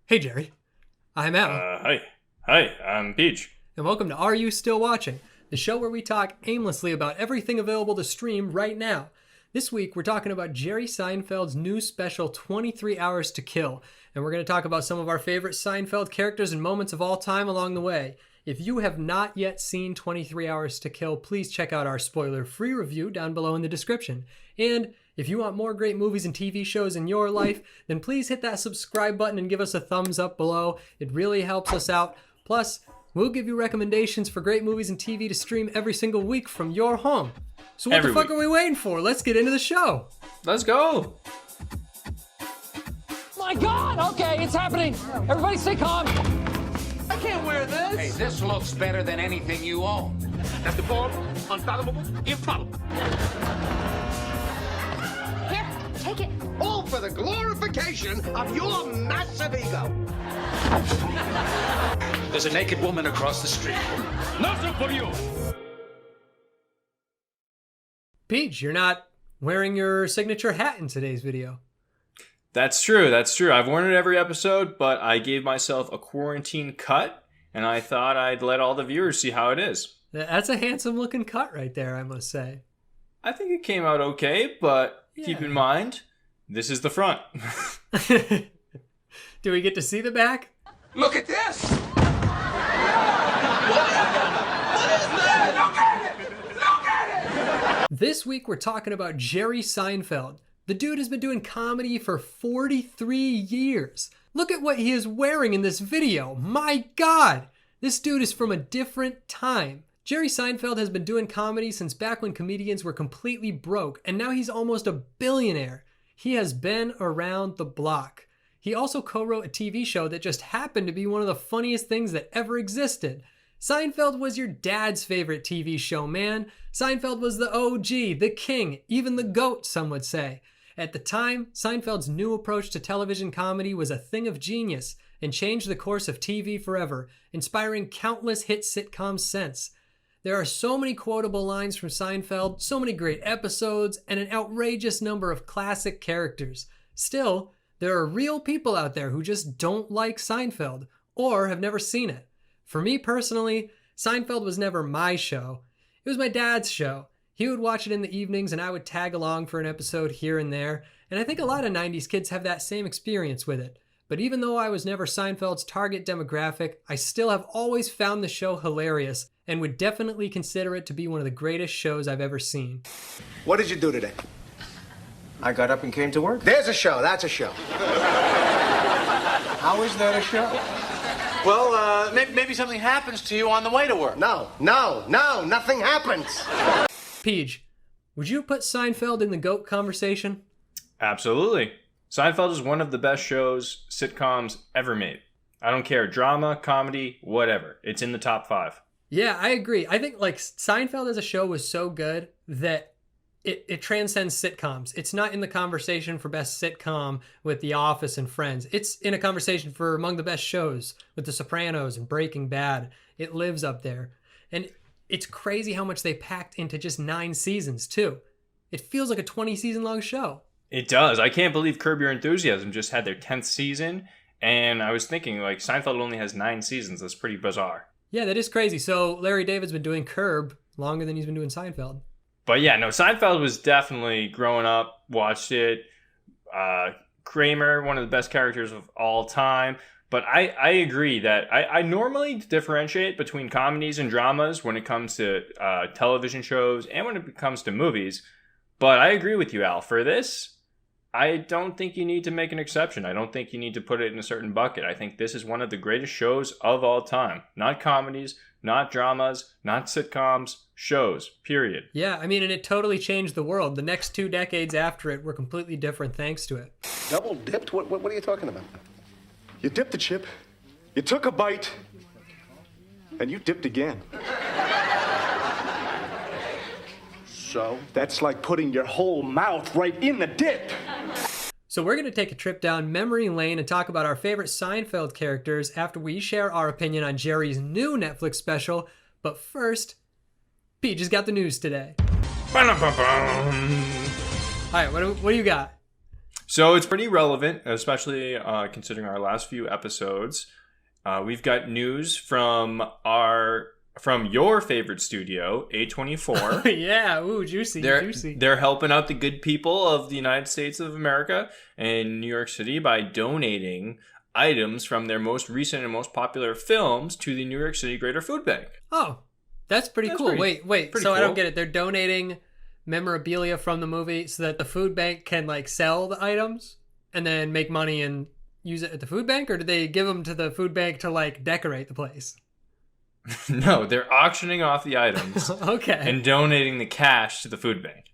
Hey, Jerry. I'm Al. Hi. Hi, I'm Peej. And welcome to Are You Still Watching? The show where we talk aimlessly about everything available to stream right now. This week, we're talking about Jerry Seinfeld's new special, 23 Hours to Kill. And we're going to talk about some of our favorite Seinfeld characters and moments of all time along the way. If you have not yet seen 23 Hours to Kill, please check out our spoiler-free review down below in the description. And if you want more great movies and TV shows in your life, then please hit that subscribe button and give us a thumbs up below. It really helps us out. Plus, we'll give you recommendations for great movies and TV to stream every single week from your home. So what the fuck are we waiting for? Let's get into the show. Let's go. My God! Okay, it's happening. Everybody stay calm. I can't wear this. Hey, this looks better than anything you own. That's deplorable, unfathomable, improbable. Here, take it. All for the glorification of your massive ego. There's a naked woman across the street. Nothing for you. Peej, you're not wearing your signature hat in today's video. That's true. I've worn it every episode, but I gave myself a quarantine cut, and I thought I'd let all the viewers see how it is. That's a handsome looking cut right there, I must say. I think it came out okay, but keep in mind, this is the front. Do we get to see the back? Look at this! This week we're talking about Jerry Seinfeld. The dude has been doing comedy for 43 years. Look at what he is wearing in this video. My God! This dude is from a different time. Jerry Seinfeld has been doing comedy since back when comedians were completely broke, and now he's almost a billionaire. He has been around the block. He also co-wrote a TV show that just happened to be one of the funniest things that ever existed. Seinfeld was your dad's favorite TV show, man. Seinfeld was the OG, the king, even the GOAT, some would say. At the time, Seinfeld's new approach to television comedy was a thing of genius and changed the course of TV forever, inspiring countless hit sitcoms since. There are so many quotable lines from Seinfeld, so many great episodes, and an outrageous number of classic characters. Still, there are real people out there who just don't like Seinfeld or have never seen it. For me personally, Seinfeld was never my show. It was my dad's show. He would watch it in the evenings and I would tag along for an episode here and there. And I think a lot of 90s kids have that same experience with it. But even though I was never Seinfeld's target demographic, I still have always found the show hilarious and would definitely consider it to be one of the greatest shows I've ever seen. What did you do today? I got up and came to work. There's a show. That's a show. How is that a show? Well, maybe something happens to you on the way to work. No, nothing happens. Peej, would you put Seinfeld in the GOAT conversation? Absolutely. Seinfeld is one of the best shows, sitcoms ever made. I don't care, drama, comedy, whatever. It's in the top 5. Yeah, I agree. I think Seinfeld as a show was so good that it transcends sitcoms. It's not in the conversation for best sitcom with The Office and Friends. It's in a conversation for among the best shows with The Sopranos and Breaking Bad. It lives up there. And it's crazy how much they packed into just 9 seasons, too. It feels like a 20-season long show. It does. I can't believe Curb Your Enthusiasm just had their 10th season. And I was thinking, Seinfeld only has 9 seasons. That's pretty bizarre. Yeah, that is crazy. So Larry David's been doing Curb longer than he's been doing Seinfeld. But yeah, no, Seinfeld was definitely growing up, watched it. Kramer, one of the best characters of all time. But I agree that I normally differentiate between comedies and dramas when it comes to television shows and when it comes to movies. But I agree with you, Al. For this, I don't think you need to make an exception. I don't think you need to put it in a certain bucket. I think this is one of the greatest shows of all time. Not comedies, not dramas, not sitcoms, shows, period. Yeah, I mean, and it totally changed the world. The next 2 decades after it were completely different thanks to it. Double dipped? What are you talking about? You dipped the chip, you took a bite, and you dipped again. So? That's like putting your whole mouth right in the dip. So we're going to take a trip down memory lane and talk about our favorite Seinfeld characters after we share our opinion on Jerry's new Netflix special. But first, Peej has got the news today. All right, what do you got? So it's pretty relevant, especially considering our last few episodes. We've got news from your favorite studio, A24. Yeah, ooh, juicy, juicy. They're helping out the good people of the United States of America and New York City by donating items from their most recent and most popular films to the New York City Greater Food Bank. Oh, that's pretty cool. Wait. So cool. I don't get it. They're donating memorabilia from the movie so that the food bank can like sell the items and then make money and use it at the food bank, or do they give them to the food bank to like decorate the place? No, they're auctioning off the items Okay. and donating the cash to the food bank.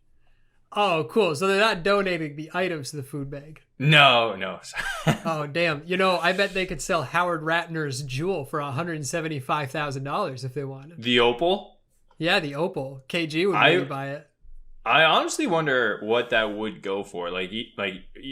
Oh, cool. So they're not donating the items to the food bank. No. Oh, damn. I bet they could sell Howard Ratner's jewel for $175,000 if they wanted. The opal? Yeah, the opal. KG would maybe buy it. I honestly wonder what that would go for. Like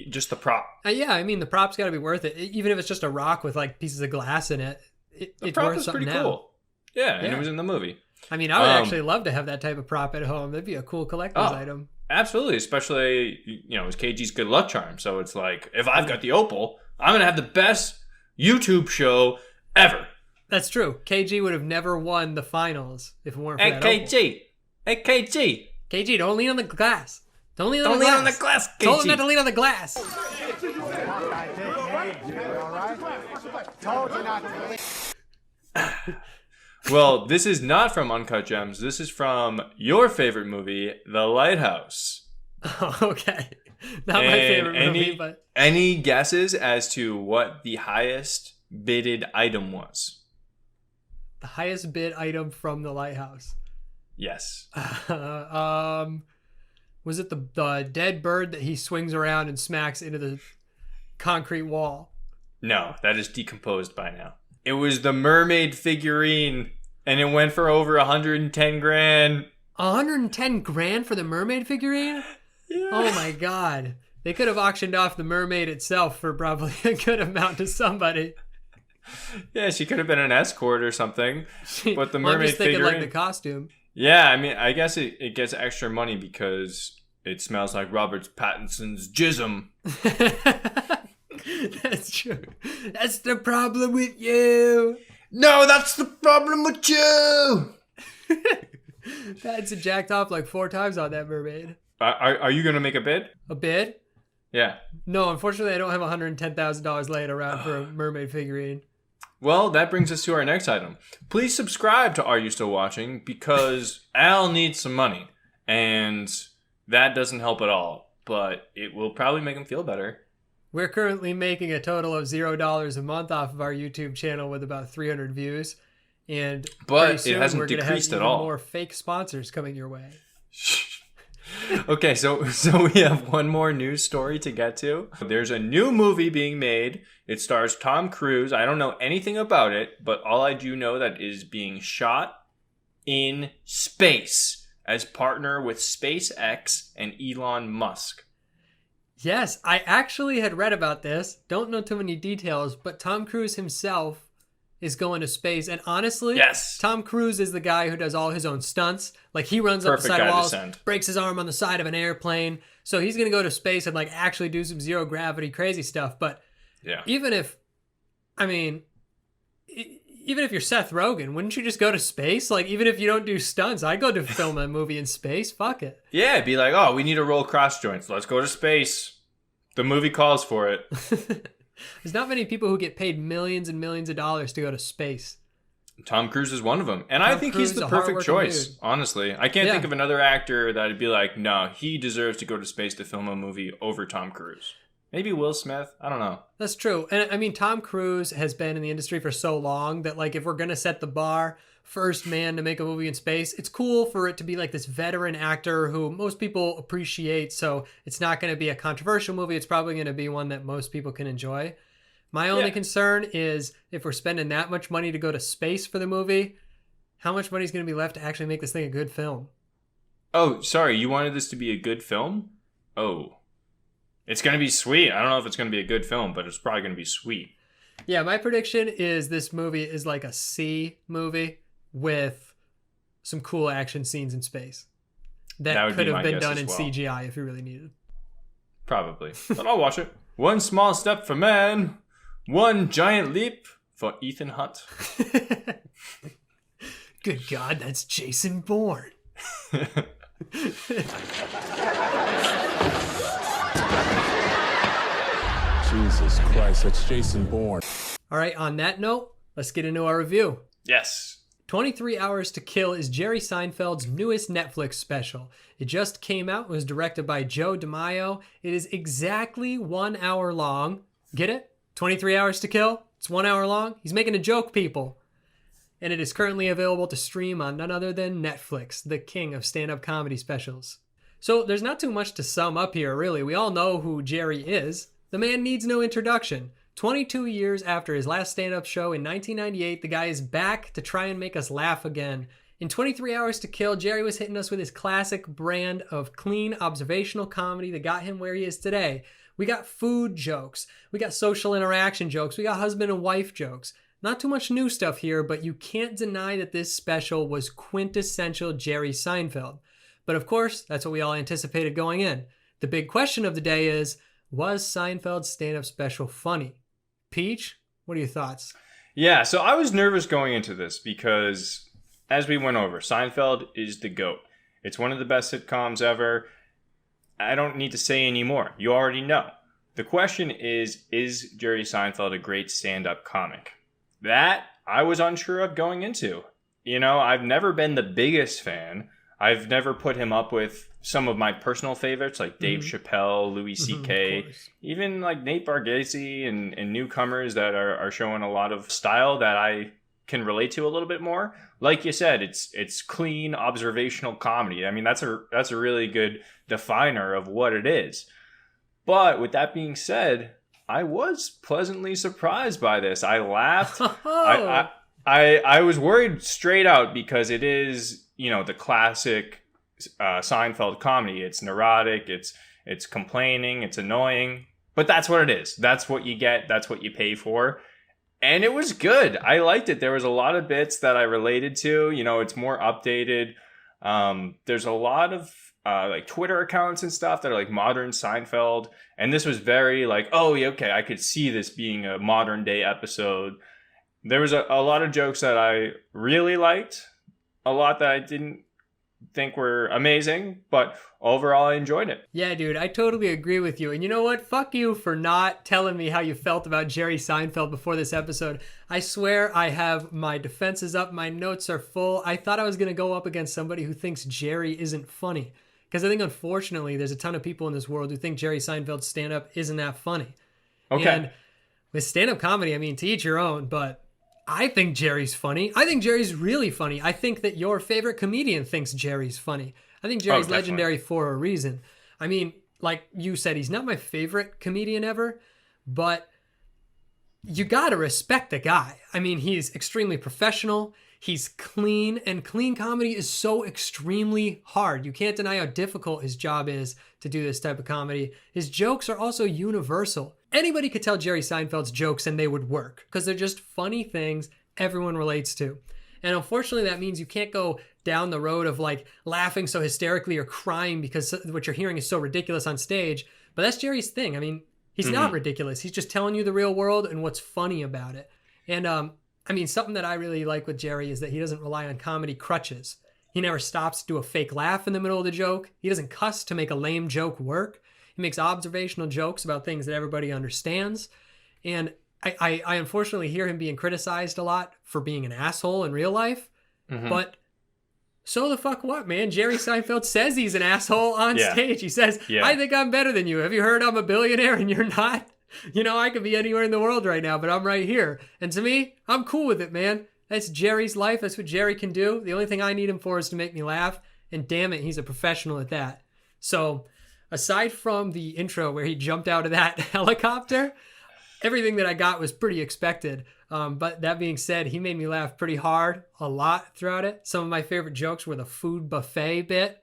just the prop. Yeah, I mean, the prop's got to be worth it. Even if it's just a rock with like pieces of glass in it, it's prop worth is something pretty now. cool. Yeah, and it was in the movie. I mean, I would actually love to have that type of prop at home. That'd be a cool collector's item. Absolutely, especially, it's KG's good luck charm. So it's like, if I've got the opal, I'm going to have the best YouTube show ever. That's true. KG would have never won the finals if it weren't for that opal. Hey, KG. KG, don't lean on the glass. Don't lean on the glass, KG. Told him not to lean on the glass. Well, this is not from Uncut Gems. This is from your favorite movie, The Lighthouse. Oh, okay. Not my favorite movie, but... Any guesses as to what the highest bidded item was? The highest bid item from The Lighthouse. Yes. Was it the dead bird that he swings around and smacks into the concrete wall? No, that is decomposed by now. It was the mermaid figurine, and it went for over 110 grand. 110 grand for the mermaid figurine? Yeah. Oh my god. They could have auctioned off the mermaid itself for probably a good amount to somebody. Yeah, she could have been an escort or something. But the mermaid I'm just thinking figurine, like the costume. Yeah, I mean, I guess it gets extra money because it smells like Robert Pattinson's jism. That's true. That's the problem with you. No, that's the problem with you. Pattinson jacked off like 4 times on that mermaid. Are you going to make a bid? A bid? Yeah. No, unfortunately, I don't have $110,000 laying around for a mermaid figurine. Well, that brings us to our next item. Please subscribe to Are You Still Watching? Because Al needs some money. And that doesn't help at all. But it will probably make him feel better. We're currently making a total of $0 a month off of our YouTube channel with about 300 views. But it hasn't decreased at all. More fake sponsors coming your way. Okay, so we have one more news story to get to. There's a new movie being made. It stars Tom Cruise. I don't know anything about it, but all I do know that is being shot in space as partner with SpaceX and Elon Musk. Yes, I actually had read about this. Don't know too many details, but Tom Cruise himself is going to space. And honestly, yes, Tom Cruise is the guy who does all his own stunts. Like he runs up the side of walls, breaks his arm on the side of an airplane. So he's going to go to space and like actually do some zero gravity crazy stuff. But yeah, even if you're Seth Rogen, wouldn't you just go to space? Like even if you don't do stunts, I'd go to film a movie in space. Fuck it. Yeah, it'd be like, oh, we need to roll cross joints. Let's go to space. The movie calls for it. There's not many people who get paid millions and millions of dollars to go to space. Tom Cruise is one of them. And I think he's the perfect choice, honestly. I can't think of another actor that I'd be like, no, he deserves to go to space to film a movie over Tom Cruise. Maybe Will Smith. I don't know. That's true. And I mean, Tom Cruise has been in the industry for so long that like if we're going to set the bar, first man to make a movie in space, it's cool for it to be like this veteran actor who most people appreciate. So it's not going to be a controversial movie. It's probably going to be one that most people can enjoy. My only concern is if we're spending that much money to go to space for the movie, how much money is going to be left to actually make this thing a good film? Oh, sorry. You wanted this to be a good film? Oh. It's going to be sweet. I don't know if it's going to be a good film, but it's probably going to be sweet. Yeah, my prediction is this movie is like a C movie with some cool action scenes in space. That could have been done in CGI if you really needed. Probably. But I'll watch it. One small step for man, one giant leap for Ethan Hunt. Good God, that's Jason Bourne. Jesus Christ, that's Jason Bourne. All right, on that note, let's get into our review. Yes. 23 Hours to Kill is Jerry Seinfeld's newest Netflix special. It just came out, was directed by Joe DiMaio. It is exactly 1 hour long. Get it? 23 Hours to Kill? It's 1 hour long? He's making a joke, people. And it is currently available to stream on none other than Netflix, the king of stand-up comedy specials. So there's not too much to sum up here, really. We all know who Jerry is. The man needs no introduction. 22 years after his last stand-up show in 1998, the guy is back to try and make us laugh again. In 23 Hours to Kill, Jerry was hitting us with his classic brand of clean observational comedy that got him where he is today. We got food jokes, we got social interaction jokes, we got husband and wife jokes. Not too much new stuff here, but you can't deny that this special was quintessential Jerry Seinfeld. But of course, that's what we all anticipated going in. The big question of the day is, was Seinfeld's stand-up special funny? Peej, what are your thoughts? Yeah, so I was nervous going into this because, as we went over, Seinfeld is the GOAT. It's one of the best sitcoms ever. I don't need to say any more. You already know. The question is Jerry Seinfeld a great stand-up comic? That I was unsure of going into. You know, I've never been the biggest fan. I've never put him up with some of my personal favorites like Dave Chappelle, Louis C.K., even like Nate Bargatze and newcomers that are showing a lot of style that I can relate to a little bit more. Like you said, it's clean observational comedy. I mean, that's a really good definer of what it is. But with that being said, I was pleasantly surprised by this. I laughed. I was worried straight out because it is, you know, the classic Seinfeld comedy. It's neurotic, it's complaining, it's annoying, but that's what it is. That's what you get. That's what you pay for. And it was good. I liked it. There was a lot of bits that I related to. You know, it's more updated. There's a lot of like Twitter accounts and stuff that are like modern Seinfeld. And this was very like, oh, yeah, okay, I could see this being a modern day episode. There was a lot of jokes that I really liked. A lot that I didn't think were amazing, but overall I enjoyed it. Yeah, dude, I totally agree with you. And you know what? Fuck you for not telling me how you felt about Jerry Seinfeld before this episode. I swear I have my defenses up. My notes are full. I thought I was going to go up against somebody who thinks Jerry isn't funny. Because I think, unfortunately, there's a ton of people in this world who think Jerry Seinfeld's stand-up isn't that funny. Okay. And with stand-up comedy, I mean, to each your own, but I think Jerry's funny. I think Jerry's really funny. I think that your favorite comedian thinks Jerry's funny. I think Jerry's legendary for a reason. I mean, like you said, he's not my favorite comedian ever, but you gotta respect the guy. I mean, he's extremely professional. He's clean, and clean comedy is so extremely hard. You can't deny how difficult his job is to do this type of comedy. His jokes are also universal. Anybody could tell Jerry Seinfeld's jokes and they would work because they're just funny things everyone relates to. And unfortunately, that means you can't go down the road of like laughing so hysterically or crying because what you're hearing is so ridiculous on stage. But that's Jerry's thing. I mean, he's not ridiculous. He's just telling you the real world and what's funny about it. And I mean, something that I really like with Jerry is that he doesn't rely on comedy crutches. He never stops to do a fake laugh in the middle of the joke. He doesn't cuss to make a lame joke work. He makes observational jokes about things that everybody understands. And I unfortunately hear him being criticized a lot for being an asshole in real life. But so the fuck what, man? Jerry Seinfeld says he's an asshole on stage. He says, I think I'm better than you. Have you heard I'm a billionaire and you're not? You know, I could be anywhere in the world right now, but I'm right here. And to me, I'm cool with it, man. That's Jerry's life. That's what Jerry can do. The only thing I need him for is to make me laugh. And damn it, he's a professional at that. So aside from the intro where he jumped out of that helicopter, everything that I got was pretty expected. But that being said, he made me laugh pretty hard a lot throughout it. Some of my favorite jokes were the food buffet bit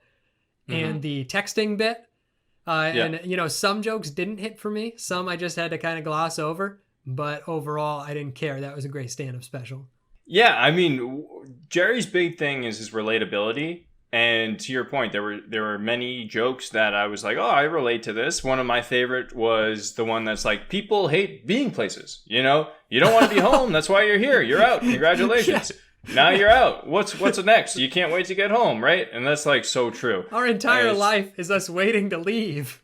and the texting bit. And, you know, some jokes didn't hit for me. Some I just had to kind of gloss over. But overall, I didn't care. That was a great stand-up special. Yeah, I mean, Jerry's big thing is his relatability. And to your point, there were many jokes that I was like, oh, I relate to this. One of my favorite was the one that's like, people hate being places. You know, you don't want to be home. That's why you're here. You're out. Congratulations. Yeah. Now you're out. What's next? You can't wait to get home, right? And that's like so true. Our entire life is us waiting to leave.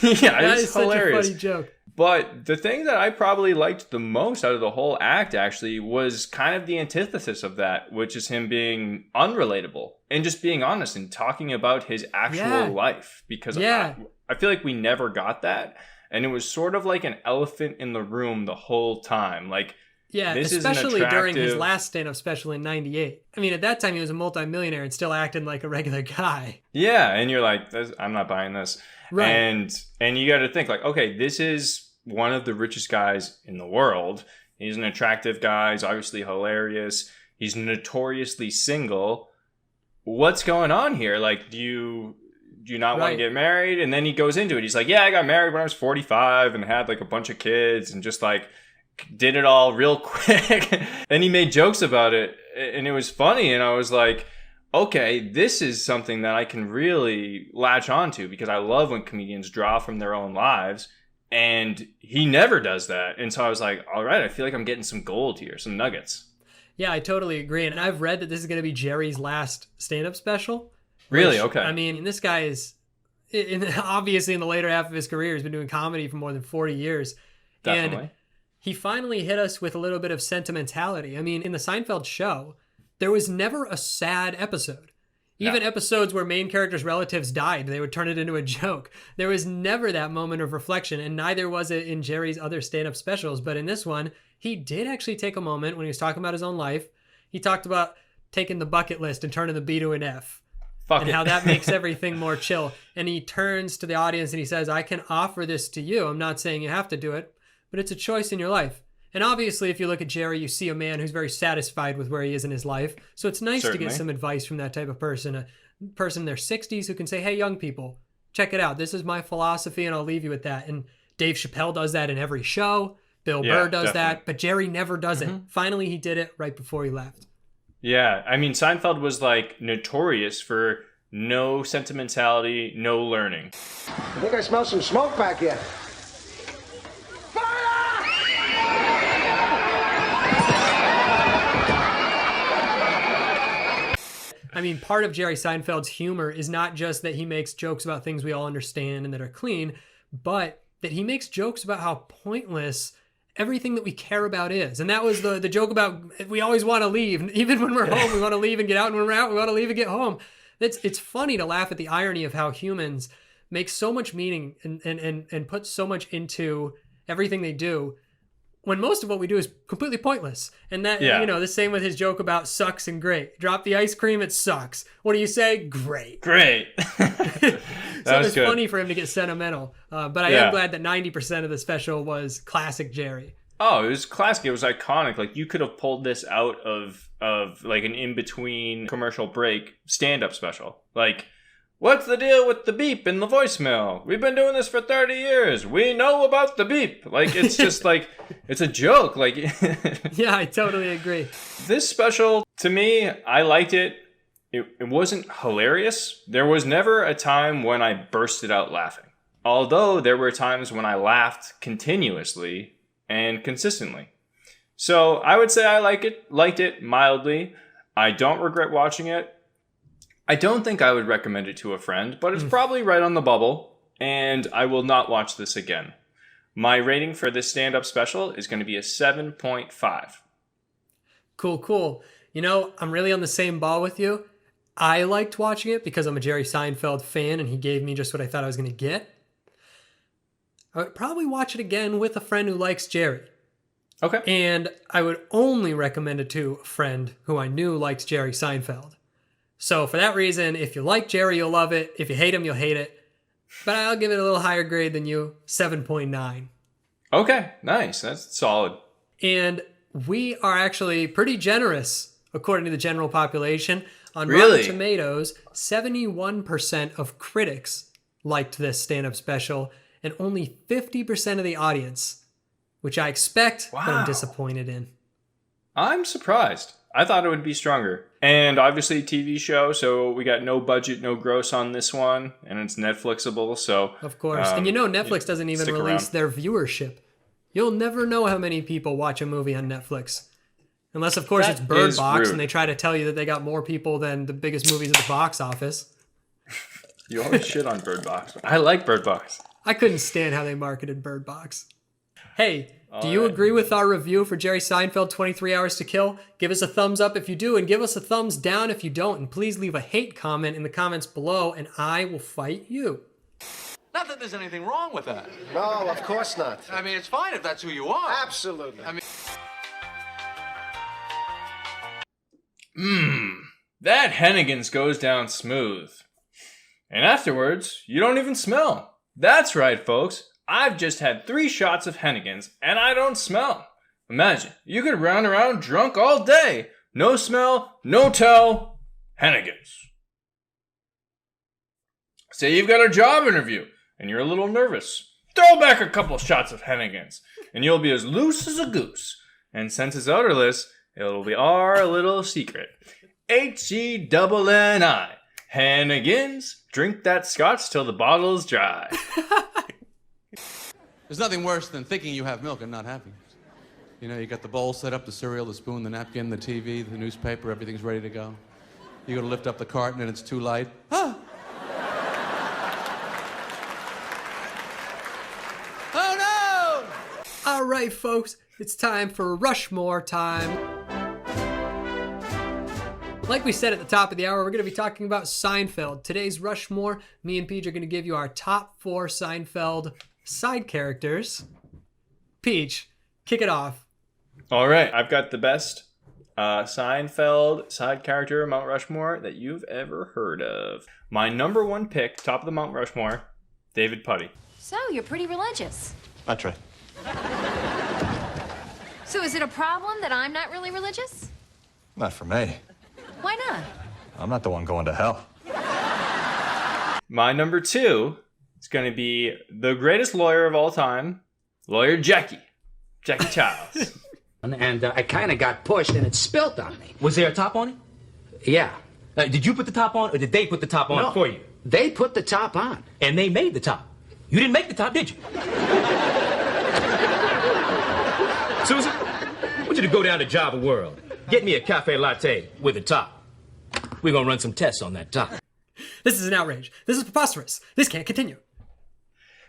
Yeah, that it's is hilarious. Such a funny joke. But the thing that I probably liked the most out of the whole act actually was kind of the antithesis of that, which is him being unrelatable and just being honest and talking about his actual life. Because I feel like we never got that. And it was sort of like an elephant in the room the whole time. Like, yeah, this especially is an during his last stand-up special in 98. I mean, at that time, he was a multimillionaire and still acting like a regular guy. Yeah, and you're like, I'm not buying this. Right. And you got to think like, okay, this is one of the richest guys in the world. He's an attractive guy. He's obviously hilarious. He's notoriously single. What's going on here? Like, do you not want to get married? And then he goes into it. He's like, yeah, I got married when I was 45 and had like a bunch of kids and just like did it all real quick. And he made jokes about it and it was funny. And I was like, okay, this is something that I can really latch onto because I love when comedians draw from their own lives. And he never does that. And so I was like, all right, I feel like I'm getting some gold here, some nuggets. Yeah, I totally agree. And I've read that this is going to be Jerry's last stand-up special. Really? Which, okay. I mean, this guy is obviously in the later half of his career, he's been doing comedy for more than 40 years. Definitely. And he finally hit us with a little bit of sentimentality. I mean, in the Seinfeld show, there was never a sad episode. Even episodes where main characters' relatives died, they would turn it into a joke. There was never that moment of reflection, and neither was it in Jerry's other stand-up specials. But in this one, he did actually take a moment when he was talking about his own life. He talked about taking the bucket list and turning the B to an F. How that makes everything more chill. And he turns to the audience and he says, I can offer this to you. I'm not saying you have to do it, but it's a choice in your life. And obviously, if you look at Jerry, you see a man who's very satisfied with where he is in his life. So it's nice to get some advice from that type of person, a person in their 60s who can say, hey, young people, check it out. This is my philosophy, and I'll leave you with that. And Dave Chappelle does that in every show. Bill Burr does that, but Jerry never does it. Finally, he did it right before he left. Yeah, I mean, Seinfeld was like notorious for no sentimentality, no learning. I think I smell some smoke back here. I mean, part of Jerry Seinfeld's humor is not just that he makes jokes about things we all understand and that are clean, but that he makes jokes about how pointless everything that we care about is. And that was the joke about we always want to leave. Even when we're home, we want to leave and get out. And when we're out, we want to leave and get home. It's funny to laugh at the irony of how humans make so much meaning and put so much into everything they do, when most of what we do is completely pointless. And that, the same with his joke about sucks and great. Drop the ice cream, it sucks. What do you say? Great. Great. So it's funny for him to get sentimental. But I am glad that 90% of the special was classic Jerry. Oh, it was classic. It was iconic. Like, you could have pulled this out of like an in-between commercial break stand-up special. Like, what's the deal with the beep in the voicemail? We've been doing this for 30 years. We know about the beep. Like, it's just like, it's a joke. Like, yeah, I totally agree. This special, to me, I liked it. It wasn't hilarious. There was never a time when I bursted out laughing. Although there were times when I laughed continuously and consistently. So I would say I liked it mildly. I don't regret watching it. I don't think I would recommend it to a friend, but it's probably right on the bubble, and I will not watch this again. My rating for this stand-up special is going to be a 7.5. Cool. You know, I'm really on the same ball with you. I liked watching it because I'm a Jerry Seinfeld fan, and he gave me just what I thought I was going to get. I would probably watch it again with a friend who likes Jerry. Okay. And I would only recommend it to a friend who I knew likes Jerry Seinfeld. So for that reason, if you like Jerry, you'll love it. If you hate him, you'll hate it. But I'll give it a little higher grade than you, 7.9. Okay, nice. That's solid. And we are actually pretty generous, according to the general population. On Really? Rotten Tomatoes, 71% of critics liked this stand-up special, and only 50% of the audience, which I expect, but I'm disappointed in. I'm surprised. I thought it would be stronger. And obviously TV show, so we got no budget, no gross on this one, and it's Netflixable, so... Of course. And Netflix doesn't even release their viewership. You'll never know how many people watch a movie on Netflix. Unless, of course, it's Bird Box, and they try to tell you that they got more people than the biggest movies at the box office. You always shit on Bird Box. I like Bird Box. I couldn't stand how they marketed Bird Box. Hey, do you agree with our review for Jerry Seinfeld, 23 Hours to Kill? Give us a thumbs up if you do, and give us a thumbs down if you don't. And please leave a hate comment in the comments below, and I will fight you. Not that there's anything wrong with that. No, of course not. I mean, it's fine if that's who you are. Absolutely. I mean... That Hennigan's goes down smooth. And afterwards, you don't even smell. That's right, folks. I've just had 3 shots of Hennigan's, and I don't smell. Imagine, you could run around drunk all day. No smell, no tell, Hennigan's. Say you've got a job interview, and you're a little nervous. Throw back a couple shots of Hennigan's, and you'll be as loose as a goose. And since it's odorless, it'll be our little secret. Henni. Hennigan's. Drink that scotch till the bottle's dry. There's nothing worse than thinking you have milk and not having it. You know, you got the bowl set up, the cereal, the spoon, the napkin, the TV, the newspaper, everything's ready to go. You go to lift up the carton and it's too light. Ah! Oh no! All right, folks, it's time for Rushmore time. Like we said at the top of the hour, we're going to be talking about Seinfeld. Today's Rushmore, me and Peej are going to give you our top 4 Seinfeld side characters. Peej, kick it off. All right, I've got the best Seinfeld side character Mount Rushmore that you've ever heard of. My number 1 pick, top of the Mount Rushmore, David Puddy. So, you're pretty religious. That's right. So is it a problem that I'm not really religious? Not for me. Why not? I'm not the one going to hell. My number 2 is going to be the greatest lawyer of all time, Lawyer Jackie Childs. And I kind of got pushed and it spilt on me. Was there a top on it? Yeah. Did you put the top on, or did they put the top on for you? They put the top on. And they made the top. You didn't make the top, did you? Susan, I want you to go down to Java World. Get me a cafe latte with a top. We're going to run some tests on that top. This is an outrage. This is preposterous. This can't continue.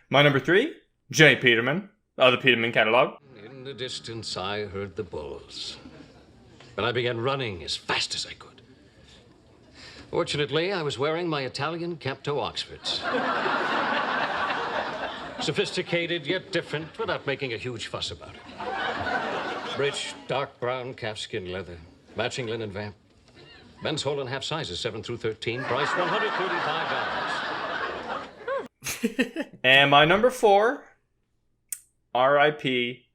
My number 3, Jay Peterman, of the Peterman catalog. In the distance, I heard the bulls. And I began running as fast as I could. Fortunately, I was wearing my Italian Capto Oxfords. Sophisticated, yet different, without making a huge fuss about it. Rich, dark brown calfskin leather, matching linen vamp. Men's whole and half sizes, 7 through 13, price $135. And my number 4, R.I.P.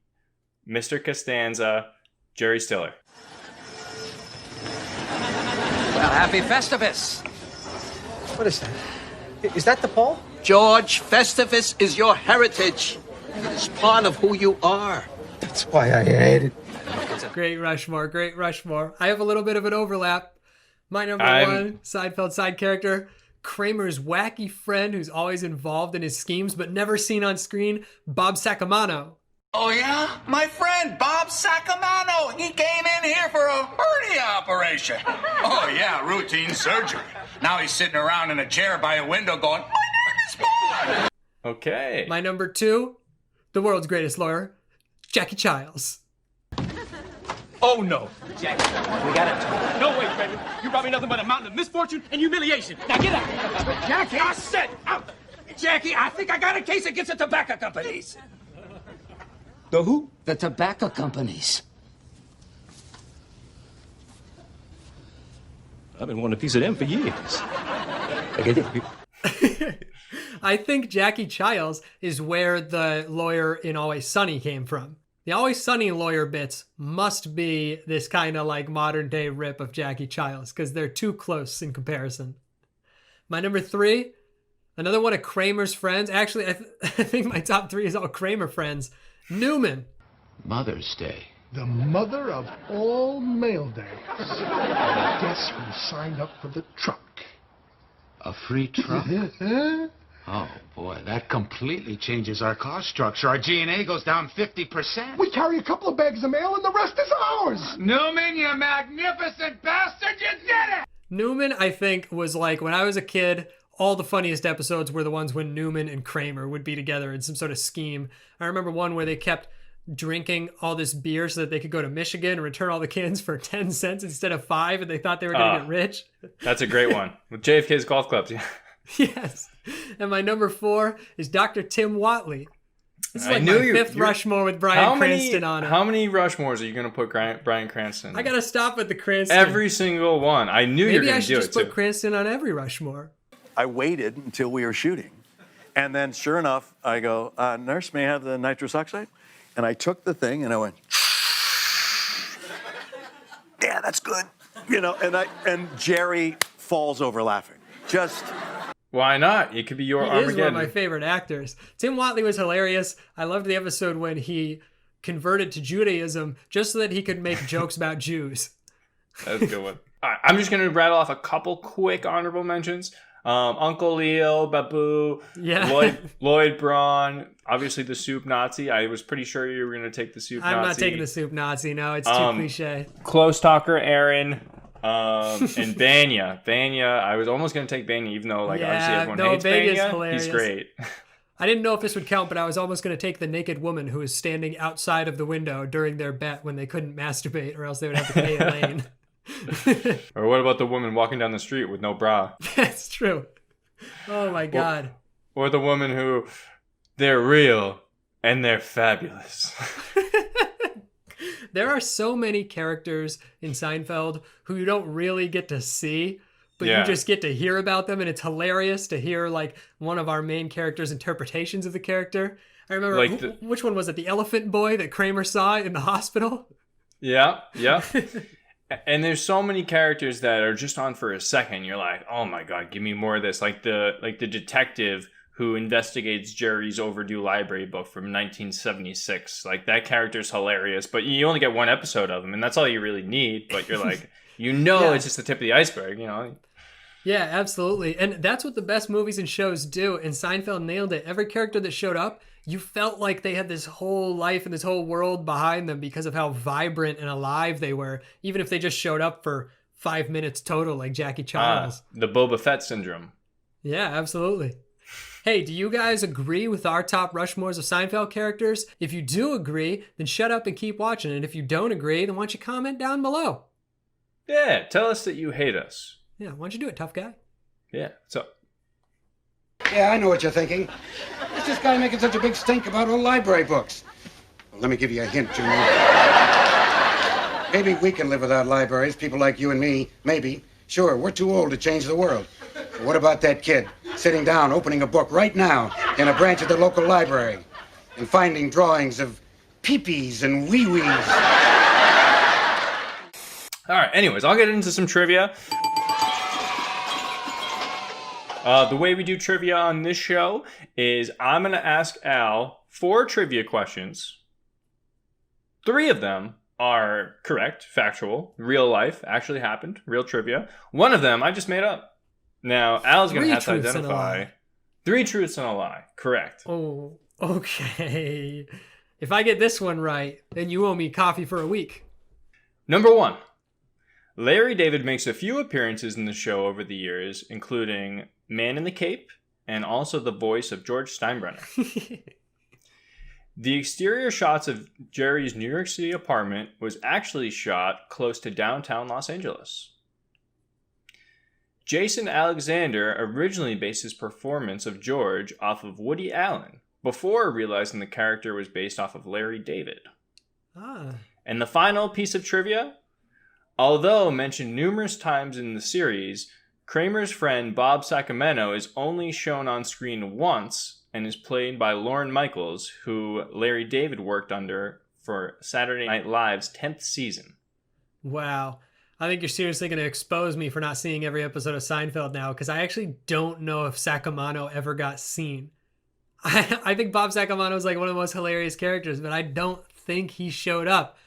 Mr. Costanza, Jerry Stiller. Well, happy Festivus. What is that? Is that the pole? George, Festivus is your heritage. It's part of who you are. That's why I hate it. Great Rushmore, great Rushmore. I have a little bit of an overlap. My number 1 Seinfeld side character, Kramer's wacky friend who's always involved in his schemes but never seen on screen, Bob Sacamano. Oh, yeah? My friend, Bob Sacamano. He came in here for a hernia operation. Oh, yeah, routine surgery. Now he's sitting around in a chair by a window going, my name is Bob. Okay. My number 2, the world's greatest lawyer, Jackie Childs. Oh, no. Jackie, we got it. No way, Kramer. You brought me nothing but a mountain of misfortune and humiliation. Now get out. Jackie! I said out. Jackie, I think I got a case against the tobacco companies. The who? The tobacco companies. I've been wanting a piece of them for years. I think Jackie Childs is where the lawyer in Always Sunny came from. The Always Sunny lawyer bits must be this kind of like modern day rip of Jackie Childs because they're too close in comparison. My number 3, another one of Kramer's friends. Actually, I think my top 3 is all Kramer friends. Newman. Mother's Day. the mother of all mail days. Guess who signed up for the truck? A free truck? Oh, boy, that completely changes our cost structure. Our G&A goes down 50%. We carry a couple of bags of mail and the rest is ours. Newman, you magnificent bastard, you did it! Newman, I think, was like, when I was a kid, all the funniest episodes were the ones when Newman and Kramer would be together in some sort of scheme. I remember one where they kept drinking all this beer so that they could go to Michigan and return all the cans for 10 cents instead of 5, and they thought they were going to get rich. That's a great one. With JFK's golf clubs. Yes. And my number 4 is Dr. Tim Whatley. This is like my fifth Rushmore with Bryan Cranston on it. How many Rushmores are you going to put Bryan Cranston? I got to stop at the Cranston. Every single one. I knew you were going to do it, Maybe I should just put Cranston on every Rushmore. I waited until we were shooting. And then, sure enough, I go, nurse, may I have the nitrous oxide? And I took the thing and I went, yeah, that's good. You know, and Jerry falls over laughing. Just... Why not? It could be your Armageddon. He is one of my favorite actors. Tim Whatley was hilarious. I loved the episode when he converted to Judaism just so that he could make jokes about Jews. That's a good one. All right, I'm just going to rattle off a couple quick honorable mentions. Uncle Leo, Babu, Lloyd Braun, obviously the soup Nazi. I was pretty sure you were going to take the soup Nazi. I'm not taking the soup Nazi. No, it's too cliche. Close talker Aaron. And Banya, I was almost gonna take Banya, even though obviously everyone hates Banya. Hilarious. He's great. I didn't know if this would count, but I was almost gonna take the naked woman who was standing outside of the window during their bet when they couldn't masturbate, or else they would have to pay Elaine. Or what about the woman walking down the street with no bra? That's true. Oh my God. Or the woman who, they're real and they're fabulous. There are so many characters in Seinfeld who you don't really get to see, but you just get to hear about them, and it's hilarious to hear like one of our main characters' interpretations of the character. I remember, which one was it? The elephant boy that Kramer saw in the hospital? Yeah. And there's so many characters that are just on for a second. You're like, oh my God, give me more of this. Like the detective who investigates Jerry's overdue library book from 1976. Like, that character's hilarious, but you only get one episode of him, and that's all you really need. But you're like, it's just the tip of the iceberg, you know? Yeah, absolutely. And that's what the best movies and shows do, and Seinfeld nailed it. Every character that showed up, you felt like they had this whole life and this whole world behind them because of how vibrant and alive they were, even if they just showed up for 5 minutes total, like Jackie Charles. The Boba Fett syndrome. Yeah, absolutely. Hey, do you guys agree with our top Rushmores of Seinfeld characters? If you do agree, then shut up and keep watching. And if you don't agree, then why don't you comment down below? Yeah, tell us that you hate us. Yeah, why don't you do it, tough guy? Yeah, so... Yeah, I know what you're thinking. What's this guy making such a big stink about old library books? Well, let me give you a hint, Junior. Maybe we can live without libraries, people like you and me. Maybe. Sure, we're too old to change the world. But what about that kid sitting down, opening a book right now in a branch of the local library and finding drawings of peepees and wee-wees? All right, anyways, I'll get into some trivia. The way we do trivia on this show is I'm going to ask Al 4 trivia questions. 3 of them are correct, factual, real life, actually happened, real trivia. 1 of them I just made up. Now, Al's going to have to identify 3 truths and a lie. Correct. Oh, okay. If I get this one right, then you owe me coffee for a week. Number 1. Larry David makes a few appearances in the show over the years, including Man in the Cape and also the voice of George Steinbrenner. The exterior shots of Jerry's New York City apartment was actually shot close to downtown Los Angeles. Jason Alexander originally based his performance of George off of Woody Allen before realizing the character was based off of Larry David. And the final piece of trivia, although mentioned numerous times in the series, Kramer's friend Bob Sacramento is only shown on screen once and is played by Lorne Michaels, who Larry David worked under for Saturday Night Live's 10th season. Wow. I think you're seriously going to expose me for not seeing every episode of Seinfeld now, because I actually don't know if Sacramento ever got seen. I think Bob Sacramento is like one of the most hilarious characters, but I don't think he showed up.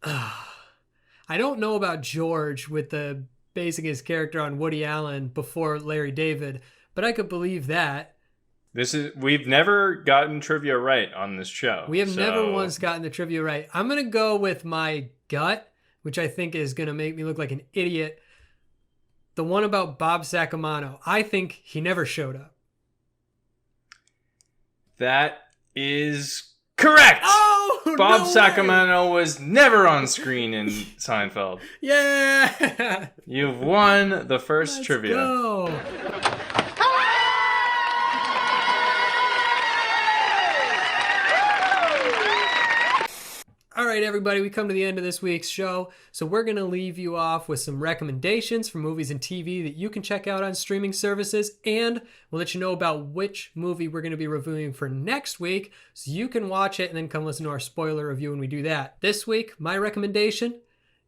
I don't know about George with the basing his character on Woody Allen before Larry David, but I could believe that. We've never gotten trivia right on this show. We have never once gotten the trivia right. I'm going to go with my gut, which I think is going to make me look like an idiot. The one about Bob Sacamano. I think he never showed up. That is correct. Oh, Bob no Sacamano was never on screen in Seinfeld. Yeah. You've won the first trivia. Go. All right, everybody, we come to the end of this week's show. So we're going to leave you off with some recommendations for movies and TV that you can check out on streaming services. And we'll let you know about which movie we're going to be reviewing for next week so you can watch it and then come listen to our spoiler review when we do that. This week, my recommendation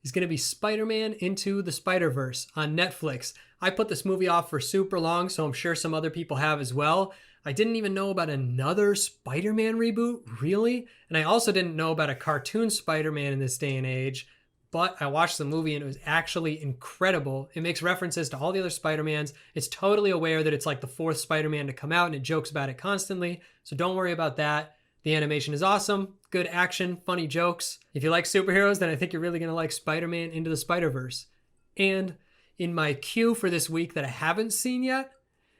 is going to be Spider-Man Into the Spider-Verse on Netflix. I put this movie off for super long, so I'm sure some other people have as well. I didn't even know about another Spider-Man reboot, really? And I also didn't know about a cartoon Spider-Man in this day and age, but I watched the movie and it was actually incredible. It makes references to all the other Spider-Mans. It's totally aware that it's like the fourth Spider-Man to come out and it jokes about it constantly, so don't worry about that. The animation is awesome, good action, funny jokes. If you like superheroes, then I think you're really going to like Spider-Man Into the Spider-Verse. And in my queue for this week that I haven't seen yet,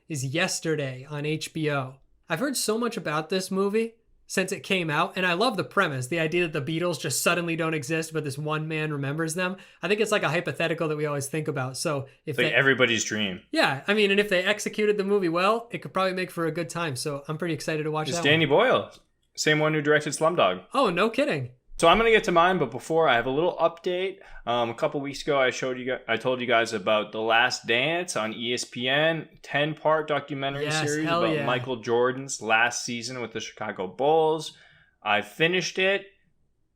is Yesterday on HBO. I've heard so much about this movie since it came out, and I love the premise, the idea that the Beatles just suddenly don't exist, but this one man remembers them. I think it's like a hypothetical that we always think about. So if it's like everybody's dream. Yeah, I mean, and if they executed the movie well, it could probably make for a good time. So I'm pretty excited to watch It's that Danny Boyle, same one who directed Slumdog. Oh, no kidding. So I'm going to get to mine, but before I have a little update. A couple weeks ago, I told you guys about The Last Dance on ESPN, 10-part documentary series about Michael Jordan's last season with the Chicago Bulls. I finished it.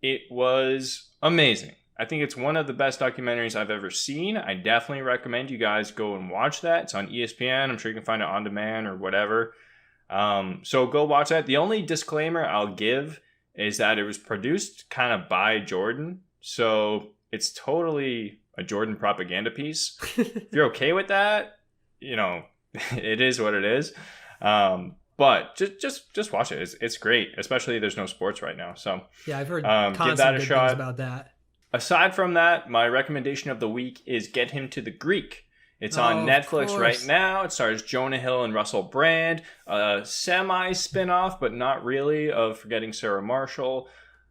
It was amazing. I think it's one of the best documentaries I've ever seen. I definitely recommend you guys go and watch that. It's on ESPN. I'm sure you can find it on demand or whatever. So go watch that. The only disclaimer I'll give is that it was produced kind of by Jordan. So it's totally a Jordan propaganda piece. If you're okay with that, it is what it is. But just watch it. It's great, especially there's no sports right now. So yeah, I've heard give that a shot. Things about that. Aside from that, my recommendation of the week is Get Him to the Greek. It's on Netflix right now. It stars Jonah Hill and Russell Brand. A semi-spin-off, but not really, of Forgetting Sarah Marshall.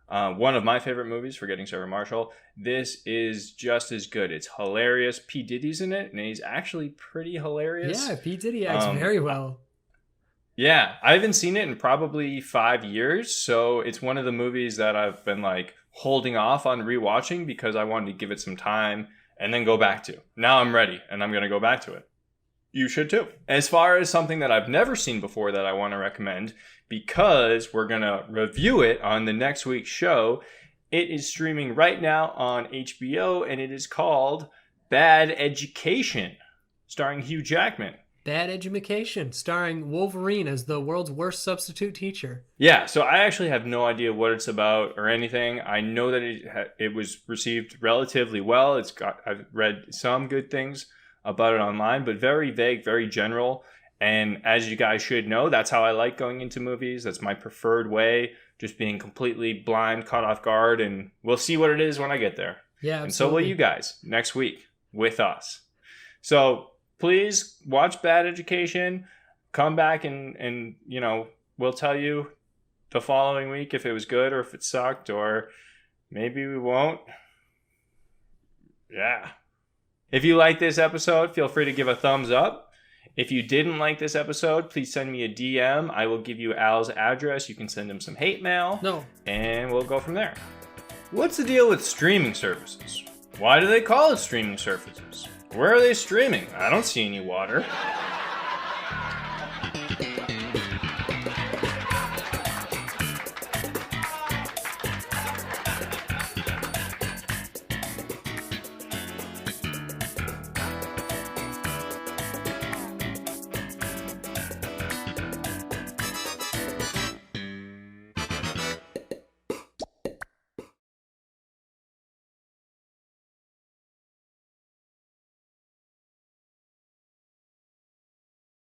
One of my favorite movies, Forgetting Sarah Marshall. This is just as good. It's hilarious. P. Diddy's in it, and he's actually pretty hilarious. Yeah, P. Diddy acts very well. Yeah, I haven't seen it in probably 5 years, so it's one of the movies that I've been holding off on rewatching because I wanted to give it some time and then go back to. Now I'm ready, and I'm going to go back to it. You should too. As far as something that I've never seen before that I want to recommend, because we're going to review it on the next week's show, it is streaming right now on HBO, and it is called Bad Education, starring Hugh Jackman. Bad Education, starring Wolverine as the world's worst substitute teacher. Yeah, so I actually have no idea what it's about or anything. I know that it was received relatively well. I've read some good things about it online, but very vague, very general. And as you guys should know, that's how I like going into movies. That's my preferred way, just being completely blind, caught off guard, and we'll see what it is when I get there. Yeah, absolutely. And so will you guys next week with us. So please watch Bad Education. Come back and we'll tell you the following week if it was good or if it sucked, or maybe we won't. Yeah. If you like this episode, feel free to give a thumbs up. If you didn't like this episode, please send me a DM. I will give you Al's address. You can send him some hate mail. No. And we'll go from there. What's the deal with streaming services? Why do they call it streaming services? Where are they streaming? I don't see any water.